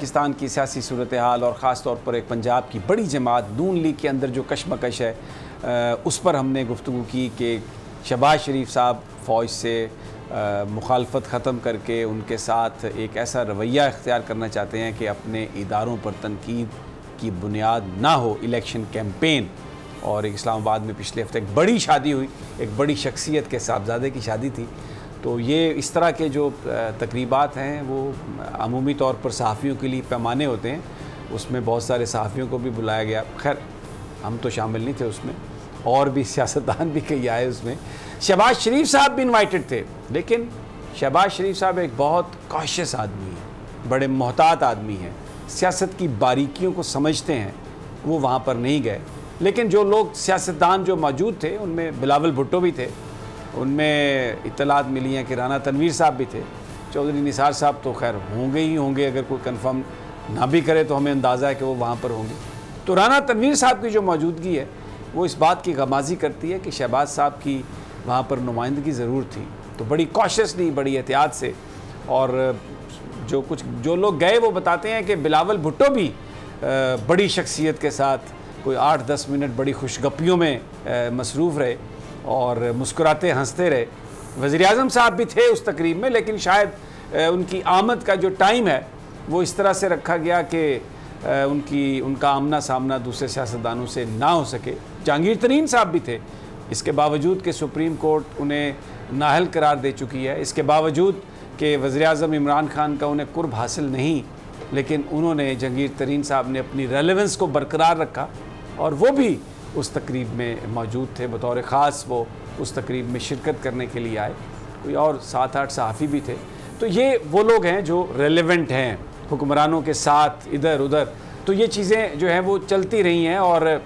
पाकिस्तान की सियासी सूरत हाल और ख़ास तौर पर एक पंजाब की बड़ी जमात नून लीग के अंदर जो कशमकश है उस पर हमने गुफ्तगू की कि शहबाज शरीफ साहब फ़ौज से मुखालफत ख़त्म करके उनके साथ एक ऐसा रवैया इख्तियार करना चाहते हैं कि अपने इदारों पर तनकीद की बुनियाद ना हो इलेक्शन कैंपेन। और इस्लामाबाद में पिछले हफ्ते एक बड़ी शादी हुई, एक बड़ी शख्सियत के साहबजादे की शादी थी। तो ये इस तरह के जो तकरीबात हैं वो अमूमी तौर पर सहाफ़ियों के लिए पैमाने होते हैं, उसमें बहुत सारे सहाफ़ियों को भी बुलाया गया। खैर हम तो शामिल नहीं थे उसमें, और भी सियासतदान भी कई आए उसमें। शहबाज शरीफ साहब भी इन्वाइटेड थे, लेकिन शहबाज शरीफ साहब एक बहुत कॉशियस आदमी हैं, बड़े मोहतात आदमी हैं, सियासत की बारीकियों को समझते हैं, वो वहाँ पर नहीं गए। लेकिन जो लोग सियासतदान जो मौजूद थे उनमें बिलावल भुट्टो भी थे, उनमें इत्तलात मिली हैं कि राना तनवीर साहब भी थे, चौधरी निसार साहब तो खैर होंगे ही होंगे, अगर कोई कंफर्म ना भी करे तो हमें अंदाज़ा है कि वो वहाँ पर होंगे। तो राना तनवीर साहब की जो मौजूदगी है वो इस बात की गमाज़ी करती है कि शहबाज साहब की वहाँ पर नुमाइंदगी ज़रूर थी। तो बड़ी कॉशियसली, बड़ी एहतियात से, और जो लोग गए वो बताते हैं कि बिलावल भुट्टो भी बड़ी शख्सियत के साथ कोई 8-10 मिनट बड़ी खुशगपियों में मसरूफ़ रहे और मुस्कुराते हंसते रहे। वज़ीर-ए-आज़म साहब भी थे उस तकरीब में, लेकिन शायद उनकी आमद का जो टाइम है वो इस तरह से रखा गया कि उनका आमना सामना दूसरे सियासतदानों से ना हो सके। जहांगीर तरीन साहब भी थे, इसके बावजूद कि सुप्रीम कोर्ट उन्हें नाअहल करार दे चुकी है, इसके बावजूद कि वज़ीर-ए-आज़म इमरान खान का उन्हें कुर्ब हासिल नहीं, लेकिन उन्होंने जहांगीर तरीन साहब ने अपनी रेलेवेंस को बरकरार रखा और वो भी उस तकरीब में मौजूद थे। बतौर ख़ास वो उस तकरीब में शिरकत करने के लिए आए। कोई और 7-8 सहाफ़ी भी थे। तो ये वो लोग हैं जो रेलेवेंट हैं हुक्मरानों के साथ इधर उधर। तो ये चीज़ें जो हैं वो चलती रही हैं और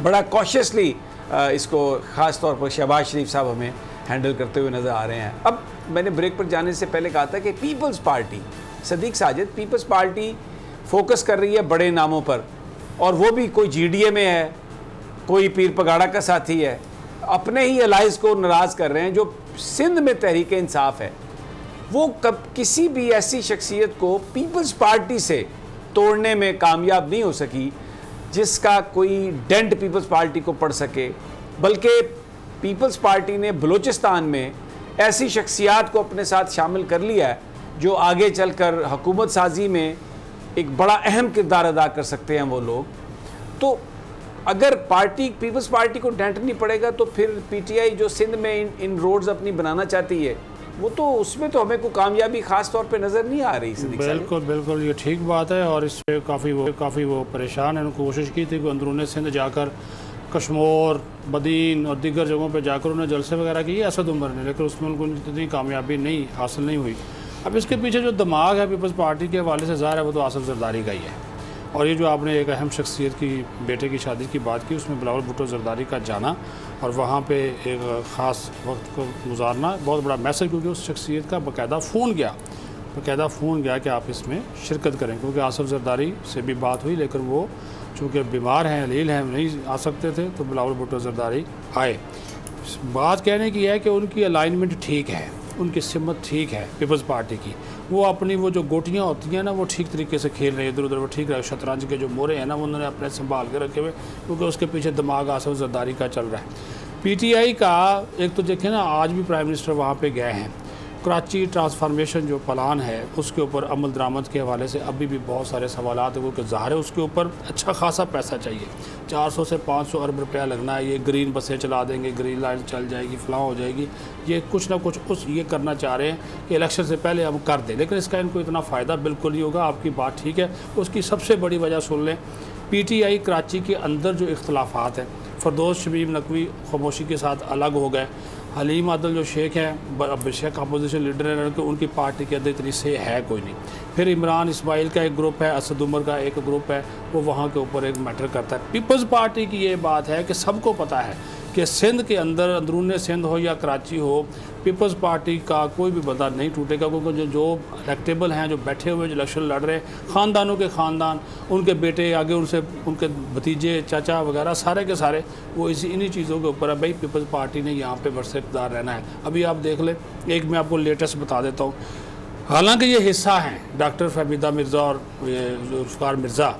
बड़ा कॉशियसली इसको ख़ास तौर पर शहबाज शरीफ साहब हमें हैंडल करते हुए नज़र आ रहे हैं। अब मैंने ब्रेक पर जाने से पहले कहा था कि पीपल्स पार्टी, सदीक साजिद, पीपल्स पार्टी फोकस कर रही है बड़े नामों पर, और वो भी कोई GDA में है, कोई पीर पगाड़ा का साथी है, अपने ही अलाइज को नाराज़ कर रहे हैं। जो सिंध में तहरीक इंसाफ है वो कब किसी भी ऐसी शख्सियत को पीपल्स पार्टी से तोड़ने में कामयाब नहीं हो सकी जिसका कोई डेंट पीपल्स पार्टी को पड़ सके, बल्कि पीपल्स पार्टी ने बलूचिस्तान में ऐसी शख्सियात को अपने साथ शामिल कर लिया है जो आगे चलकर हुकूमत साजी में एक बड़ा अहम किरदार अदा कर सकते हैं वो लोग। तो अगर पीपल्स पार्टी को डेंट नहीं पड़ेगा तो फिर PTI जो सिंध में इन रोड्स अपनी बनाना चाहती है वो तो उसमें तो हमें कोई कामयाबी ख़ास तौर पे नज़र नहीं आ रही। बिल्कुल बिल्कुल ये ठीक बात है, और इससे काफ़ी वो परेशान है। उन्होंने कोशिश की थी कि अंदरूनी सिंध जाकर कश्मोर, बदीन और दीगर जगहों पर जाकर उन्होंने जलसे वगैरह किए असद उमर ने, लेकिन उसमें उनको इतनी कामयाबी हासिल नहीं हुई। अब इसके पीछे जो दिमाग है पीपल्स पार्टी के हवाले से ज़ाहिर है वो तो आसिफ जरदारी का ही है। और ये जो आपने एक अहम शख्सियत की बेटे की शादी की बात की, उसमें बिलावल भुट्टो जरदारी का जाना और वहाँ पे एक ख़ास वक्त को गुजारना बहुत बड़ा मैसेज, क्योंकि उस शख्सियत का बाकायदा फ़ोन गया कि आप इसमें शिरकत करें। क्योंकि आसिफ जरदारी से भी बात हुई, लेकिन वो चूँकि बीमार हैं, अलील हैं, नहीं आ सकते थे, तो बिलावल भुट्टो जरदारी आए। बात कहने की है कि उनकी अलाइनमेंट ठीक है, उनकी सिमत ठीक है पीपल्स पार्टी की। वो अपनी वो जो गोटियाँ होती हैं ना वो ठीक तरीके से खेल रहे हैं, इधर उधर वो ठीक रहे। शतरंज के जो मोरे हैं ना वो उन्होंने अपने संभाल के रखे हुए, क्योंकि उसके पीछे दिमाग आसिफ जरदारी का चल रहा है। PTI का एक तो देखें ना, आज भी प्राइम मिनिस्टर वहाँ पे गए हैं। कराची ट्रांसफार्मेशन जो प्लान है उसके ऊपर अमल दरामद के हवाले से अभी भी बहुत सारे सवालात है, क्योंकि ज़ाहिर है उसके ऊपर अच्छा खासा पैसा चाहिए। 400 से 500 अरब रुपया लगना है। ये ग्रीन बसें चला देंगे, ग्रीन लाइट चल जाएगी, फलां हो जाएगी। ये कुछ ना कुछ ये करना चाह रहे हैं कि इलेक्शन से पहले हम कर दें, लेकिन इसका इनको इतना फ़ायदा बिल्कुल नहीं होगा। आपकी बात ठीक है। उसकी सबसे बड़ी वजह सुन लें, PTI कराची के अंदर जो इख्तलाफात हैं, फरदौस शमीम नकवी खामोशी के साथ अलग हो गए। हलीम आदल जो शेख हैं बेशक अपोजिशन लीडर हैं, कि उनकी पार्टी के अंदर इतनी से है कोई नहीं। फिर इमरान इस्माइल का एक ग्रुप है, असद उमर का एक ग्रुप है, वो वहाँ के ऊपर एक मैटर करता है। पीपल्स पार्टी की ये बात है कि सबको पता है कि सिंध के अंदर, अंदरून सिंध हो या कराची हो, पीपल्स पार्टी का कोई भी बंदा नहीं टूटेगा, क्योंकि जो इलेक्टेबल हैं, जो बैठे हुए, जो इलेक्शन लड़ रहे हैं, ख़ानदानों के ख़ानदान, उनके बेटे आगे, उनसे उनके भतीजे, चाचा वगैरह सारे के सारे वो इन्हीं चीज़ों के ऊपर है। भाई पीपल्स पार्टी ने यहाँ पे बरसे इक़्तिदार रहना है। अभी आप देख लें, एक मैं आपको लेटेस्ट बता देता हूँ। हालांकि ये हिस्सा हैं, डॉक्टर फहमीदा मिर्ज़ा और जुल्फ़िकार मिर्ज़ा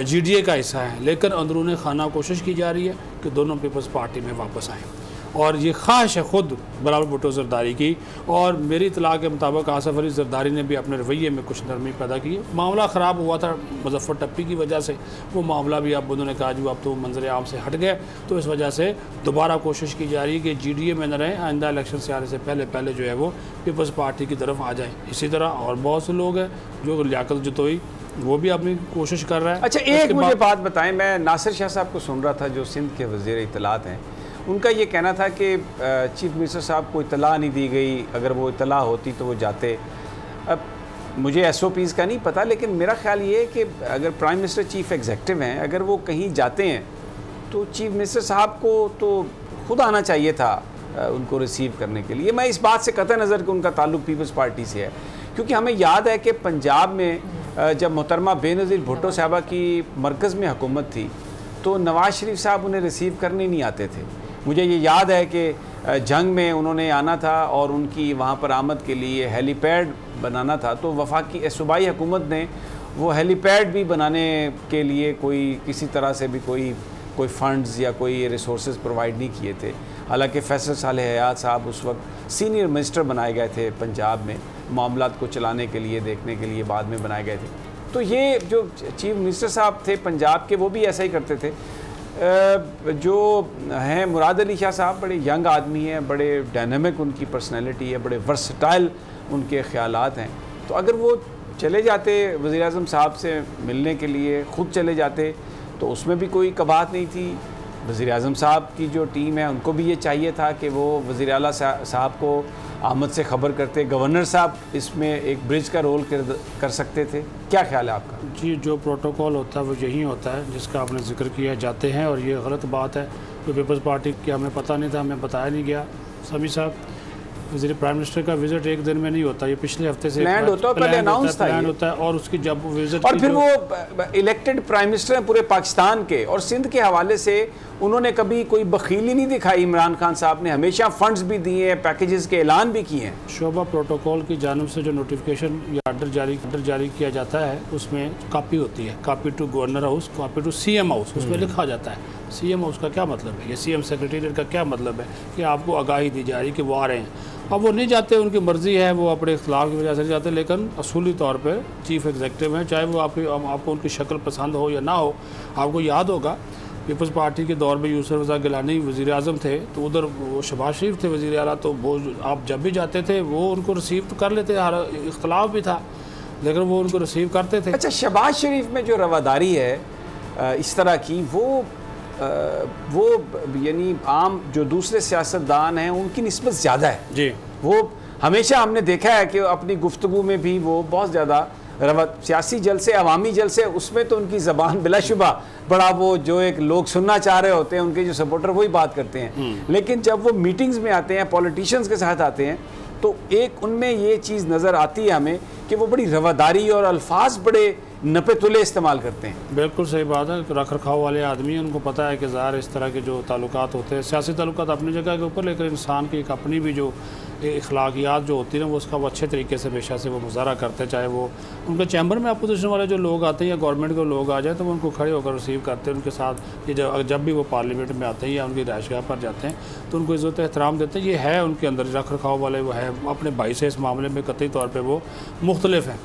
GDA का हिस्सा है, लेकिन अंदरूनी खाना कोशिश की जा रही है कि दोनों पीपल्स पार्टी में वापस आएँ, और ये ख्वाहिश है ख़ुद बिलावल भुट्टो ज़रदारी की। और मेरी इतला के मुताबिक आसफ़ अली ज़रदारी ने भी अपने रवैये में कुछ नरमी पैदा की है। मामला ख़राब हुआ था मुज़फ़्फ़र टप्पी की वजह से, वो मामला भी अब उन्होंने कहा जो अब तो मंजर आम से हट गए, तो इस वजह से दोबारा कोशिश की जा रही है कि GDA में न रहें, आइंदा इलेक्शन से आने से पहले जो है वो पीपल्स पार्टी की तरफ आ जाए। इसी तरह और बहुत से लोग हैं जो लियाकत जतोई वो भी अपनी कोशिश कर रहा है। अच्छा, एक मुझे बात बताएं, मैं नासिर शाह साहब को सुन रहा था जो सिंध के वज़ीर इत्तलात हैं, उनका ये कहना था कि चीफ मिनिस्टर साहब को इत्तला नहीं दी गई, अगर वो इत्तला होती तो वो जाते। अब मुझे SOPs का नहीं पता, लेकिन मेरा ख्याल ये है कि अगर प्राइम मिनिस्टर चीफ एग्जेक्टिव हैं, अगर वो कहीं जाते हैं तो चीफ मिनिस्टर साहब को तो खुद आना चाहिए था उनको रिसीव करने के लिए। मैं इस बात से कतई नज़र कि उनका ताल्लुक पीपल्स पार्टी से है, क्योंकि हमें याद है कि पंजाब में जब मोहतरमा बेनज़ीर भुट्टो साहबा की मरकज़ में हुकूमत थी तो नवाज़ शरीफ साहब उन्हें रिसीव करने नहीं आते थे। मुझे ये याद है कि जंग में उन्होंने आना था और उनकी वहाँ पर आमद के लिए हेलीपैड बनाना था, तो वफाकी सूबाई हुकूमत ने वो हेलीपैड भी बनाने के लिए किसी तरह से भी कोई फ़ंड्स या कोई रिसोर्स प्रोवाइड नहीं किए थे। हालांकि फैसल सालेह हयात साहब उस वक्त सीनियर मिनिस्टर बनाए गए थे पंजाब में, मामलात को चलाने के लिए, देखने के लिए बाद में बनाए गए थे। तो ये जो चीफ मिनिस्टर साहब थे पंजाब के, वो भी ऐसा ही करते थे। जो हैं मुराद अली शाह साहब, बड़े यंग आदमी हैं, बड़े डायनामिक उनकी पर्सनैलिटी है, बड़े वर्सटाइल उनके ख़यालात हैं। तो अगर वो चले जाते वज़ीर आज़म साहब से मिलने के लिए, ख़ुद चले जाते, तो उसमें भी कोई कबात नहीं थी। वज़ीर आज़म साहब की जो टीम है उनको भी ये चाहिए था कि वो वज़ीर आला साहब को आमद से ख़बर करते। गवर्नर साहब इसमें एक ब्रिज का रोल कर सकते थे। क्या ख्याल है आपका? जी, जो प्रोटोकॉल होता है वो यही होता है जिसका आपने जिक्र किया, जाते हैं, और ये गलत बात है। तो पीपल्स पार्टी की हमें पता नहीं था, हमें बताया नहीं गया। समी साहब, वज़ीर प्राइम मिनिस्टर का विजिट एक दिन में नहीं होता, ये पिछले हफ्ते से प्लान होता है, पहले अनाउंस होता है, और उसकी जब विजिट, और फिर वो इलेक्टेड प्राइम मिनिस्टर हैं पूरे पाकिस्तान के, और सिंध के हवाले से उन्होंने कभी कोई बखीली नहीं दिखाई। इमरान खान साहब ने हमेशा फंड्स भी दिए हैं, पैकेजेस के ऐलान भी किए हैं। शोभा प्रोटोकॉल की जानिब से जो नोटिफिकेशन या ऑर्डर जारी किया जाता है उसमें कापी होती है, copy to governor house, copy to CM house, उसमें लिखा जाता है। CM हाउस का क्या मतलब है, ये CM सेक्रेटेरिएट का क्या मतलब है कि आपको आगाही दी जा रही है कि वो आ रहे हैं। अब वो नहीं जाते, उनकी मर्ज़ी है, वो अपने इख्तिलाफ की वजह से जाते, लेकिन असूली तौर पर चीफ एग्जेक्टिव हैं, चाहे वो आपको उनकी शक्ल पसंद हो या ना हो। आपको याद होगा पीपल्स पार्टी के दौर में यूसुफ रज़ा गिलानी वज़ीर आज़म थे, तो उधर वो शहबाज शरीफ थे वज़ीर आला, तो वो आप जब भी जाते थे वो उनको रिसीव तो कर लेते, इख्तिलाफ भी था लेकिन वो उनको रिसीव करते थे। अच्छा, शहबाज शरीफ में जो रवादारी है इस तरह की, वो यानी आम जो दूसरे सियासतदान हैं उनकी निस्बत ज़्यादा है जी। वो हमेशा हमने देखा है कि अपनी गुफ्तगू में भी वो बहुत ज़्यादा सियासी जलसे, अवामी जलसे, उसमें तो उनकी ज़बान बिलाशुबा बड़ा, वो जो एक लोग सुनना चाह रहे होते हैं, उनके जो सपोर्टर वही बात करते हैं। लेकिन जब वो मीटिंग्स में आते हैं, पॉलिटिशियंस के साथ आते हैं, तो एक उनमें ये चीज़ नज़र आती है हमें कि वो बड़ी रवादारी और अल्फाज बड़े नपे तुले इस्तेमाल करते हैं। बिल्कुल सही बात है, रख रखाव वाले आदमी, उनको पता है कि ज़ाहिर इस तरह के जो ताल्लुकात होते हैं, सियासी ताल्लुकात अपनी जगह के ऊपर, लेकिन इंसान की एक अपनी भी जो अखलाकियात जो होती है वो उसका वो अच्छे तरीके से हमेशा से वो मुजाहरा करते हैं। चाहे वो उनके चैम्बर में अपोजिशन वाले जो लोग आते हैं या गवर्नमेंट के लोग आ जाए तो वो उनको खड़े होकर रिसीव करते हैं, उनके साथ ये जब भी वो पार्लियामेंट में आते हैं या उनकी राइशगाह पर जाते हैं तो उनको इज़्ज़त एहतराम देते हैं। ये है उनके अंदर रख रखाव वाले, वो है अपने भाई से इस मामले में कतई तौर पर वो मुख्तलिफ हैं।